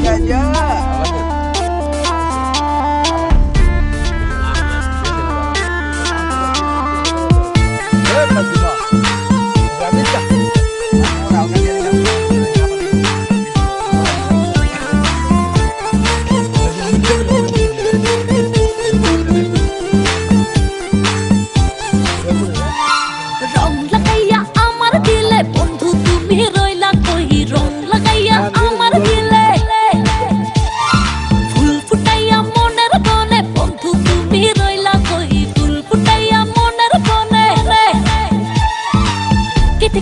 aja.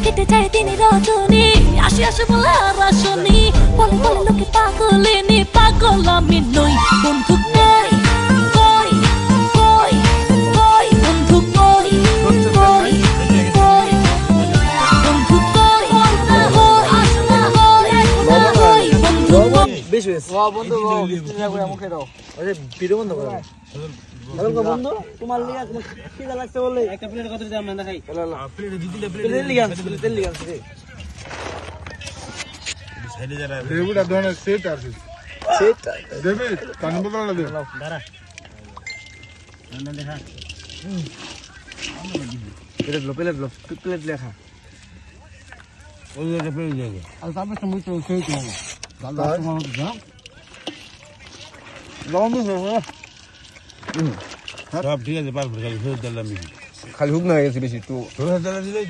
কেটে যায় দিনের রজনী আসি আসি বলে আর আসনি বলে বলে লোকে পাগলিনী পাগল আমি নই বন্ধু কই কই কই কই বন্ধু কই কই কই বন্ধু কই আসনা কই বন্ধু বেশ বেশ বন্ধু বিসমিল্লাহ করে মুখে দাও আরে ভিডিও বন্ধ করো বলবো বন্ধু তোমার লিগা খিদা লাগছে বলে একটা প্লেট কত দাম না খাই প্লেটে দুই তিনটা প্লেট লিগা তেল লিগা রে সাইডে যারা দেবুটা ধরনের সেট আছে সেট দেবে পানি বোতল দে দাঁড়া না দেখা প্লেট লেখা ওই যে প্লেট লাগে আর তারপর তুমি তো সেই তো দাদা তোমার যা সব ঠিক আছে পারবো খালি ফেরত দিলাম খালি হুক না গেছে বেশি তো ফেরত দিলে